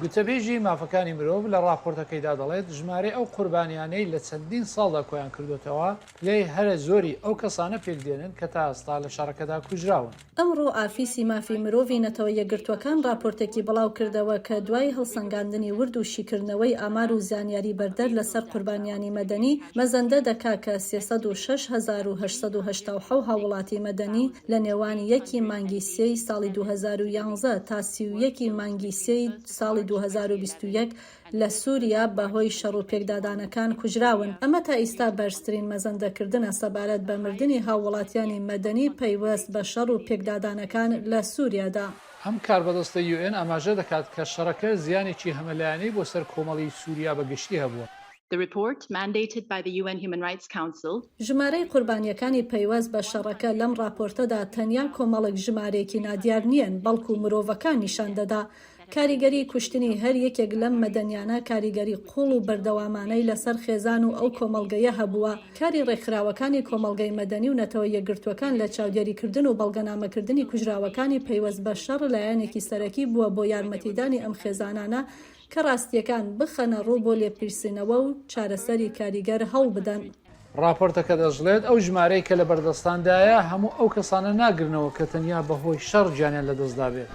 گوتەبێژی مافەکانی مرۆڤ لە ڕاپۆرتەکەیدا دەڵێت ژمارە ئەو قوربانیانەی لە چەندین ساڵدا کۆیان کردوێتەوە لێ هەرە زۆری ئەو کەسانە پێکدێنن کە تا ئێستا لە شارەکەدا کوژراون. ئەمڕۆ ئافیسی مافی مرۆڤی نەتەوە یەکگرتوەکان راپۆرتێکی بڵاو کردەوە کە دوای هەڵسەنگاندنی ورد و شیکردنەوەی ئامار و زانیاری بەردەر لەسەر قوربانیانی مەدەنی مەزەندە دەکا کە 306,887 هاوڵاتی مەدەنی لە نێوانی یەکی مانگی سێی ساڵی 2011 تا 31 مانگی سێی ساڵی 2021 لە سووریا بەهۆی شەڕ و پێکدادانەکان کوژراون. ئەمە تا ئێستا بەرزترین مەزەندەکردنە سەبارەت بە مردنی هاوڵاتیانی مەدەنی پەیوەست بە شەڕ و پێکدادانەکان لە سووریادا. ئەم کاربەدەستە UN ئاماژە دەکات کە شەڕەکە زیانێکی هەمەلایەنەی بۆ سەر کۆمەڵی سووریا بەگشتی هەبووە. The report, mandated by the UN Human Rights Council, ژمارەی قوربانیەکانی پەیوەست بە شەڕەکە لەم راپۆرتەدا تەنیا کۆمەڵێک ژمارەیەکی نادیار نیەن، بەڵکو مرۆڤەکان نیشان دەدا. کاریگەری کوشتنی هەر یەکێک لەم مەدەنیانە کاریگەری قوڵ و بەردەوامانەی لەسەر خێزان و ئەو کۆمەڵگەیە هەبووە. کاری ڕێکخراوەکانی کۆمەڵگەی مەدەنی و نەتەوە یەکگرتوەکان لە چاودێریکردن و بەڵگەنامەکردنی کوژراوەکانی پەیوەست بە شەڕ لایەنێکی سەرەکی بووە بۆ یارمەتیدانی ئەم خێزانانە کە ڕاستیەکان بخەنە ڕوو بۆ لێپرسینەوە و چارەسەری کاریگەر هەڵ بدەن. راپۆرتەکە دەژڵێت ئەو ژمارەی کە لە بەردەستاندایە هەموو ئەو کەسانە ناگرنەوە کە تەنیا بەهۆی شەڕ گیانیان لەدەستدا بێت.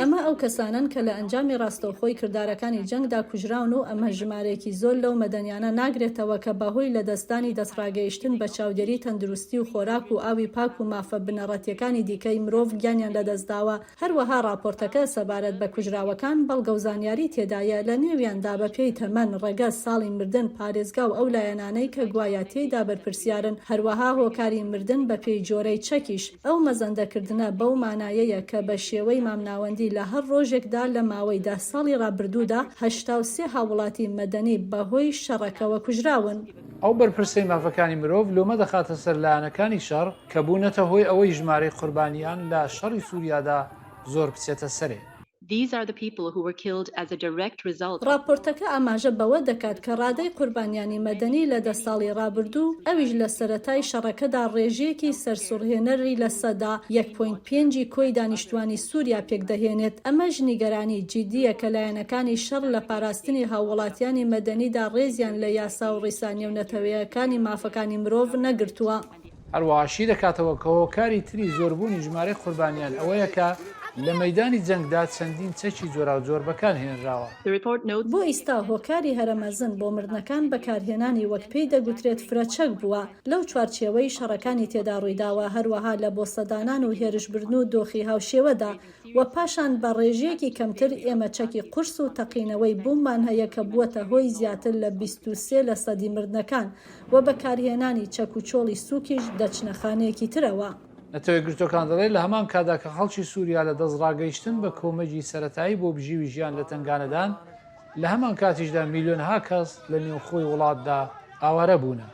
ئەمە ئەو کەسانن کە لە ئەنجامی ڕاستەوخۆی کردارەکانی جەنگدا کوژراون و ئەمە ژمارەیەکی زۆر لەو مەدەنیانە ناگرێتەوە کە بەهۆی لەدەستانی دەستڕاگەیشتن بە چاودێری تەندروستی و خۆراک و ئاوی پاک و مافە بنەڕەتیەکانی دیکەی مرۆڤ گیانیان لەدەستداوە. هەروەها راپۆرتەکە سەبارەت بە کوژراوەکان بەڵگە و زانیاری تێدایە لە نێویاندا بە پێی تەمەن ڕێگە ساڵی مردن پارێزگا و ئەو لایەنانەی کە گوایە تێیدا بەرپرسیارن، هەروەها هۆکاری مردن بە پێی جۆرەی چەکیش. ئەو مەزەندەکردنە بەو مانایەیە کە بە شێوەی مامناوەندی لە هەر ڕۆژێکدا لە ماوەی 10 ساڵی ڕابردوودا 83 هاوڵاتی مەدەنی بەهۆی شەڕەکەوە کوژراون. ئەو بەرپرسەی مافەکانی مرۆڤ لۆمە دەخاتە سەر لایەنەکانی شەڕ کە بوونەتە هۆی ئەوەی ژمارەی قوربانیان لە شەڕی سووریادا زۆر بچێتە سەرێ. These are the people who were killed as a direct result. راپۆرتەکە ئاماژە بەوە دەکات کە ڕادەی قوربانیانی مەدەنی لە 10 ساڵی ڕابردوو ئەویش لە سەرەتای شەڕەکەدا ڕێژەیەکی سەرسوڕهێنەری لە سەدا 1.5 کۆی دانیشتوانی سووریا پێکدەهێنێت. ئەمەش نیگەرانی جیدیە کە لایەنەکانی شەڕ لە پاراستنی هاوڵاتیانی مەدەنیدا ڕێزیان لە یاسا و ڕیسانیە و نەتەوەیەکانی مافەکانی مرۆڤ نەگرتووە. هەروەهاشی دەکاتەوە کە هۆکاری تری زۆربوونی ژمارەی قوربانیان ئەوەیە کە لە مەیدانی جەنگدا چەندین چەکی جۆرا و جۆر بەکار هێنراوە. بۆ ئیستا هۆکاری هەرەمەزن بۆ مردنەکان بەکارهێنانی وەک پێی دەگوترێت فرەچەک بووە لەو چوارچێوەی شەڕەکانی تێدا ڕوویداوە، هەروەها لە بۆسەدانان و هێرشبردن و دۆخی هاوشێوەدا و پاشان بە ڕێژەیەکی کەمتر ئێمە چەکی قورس و تەقینەوەی بوومان هەیە کە بووەتە هۆی زیاتر لە 23 لە سەدی مردنەکان و بەکارهێنانی چەک و چۆڵی سووکیش دەچنە خانەیەکی ترەوە. نەتەوەی گرتوەکان دەڵێت لە هەمان کادا کە خەڵکی سووریا لە دەستڕاگەیشتن بە کۆمەجی سەرەتایی بۆ بژیوی ژیان لە تنگانەدان، لە هەمان کاتیشدا میلیۆنها کەس لە نێوخۆی وڵاتدا ئاوارە بوونە.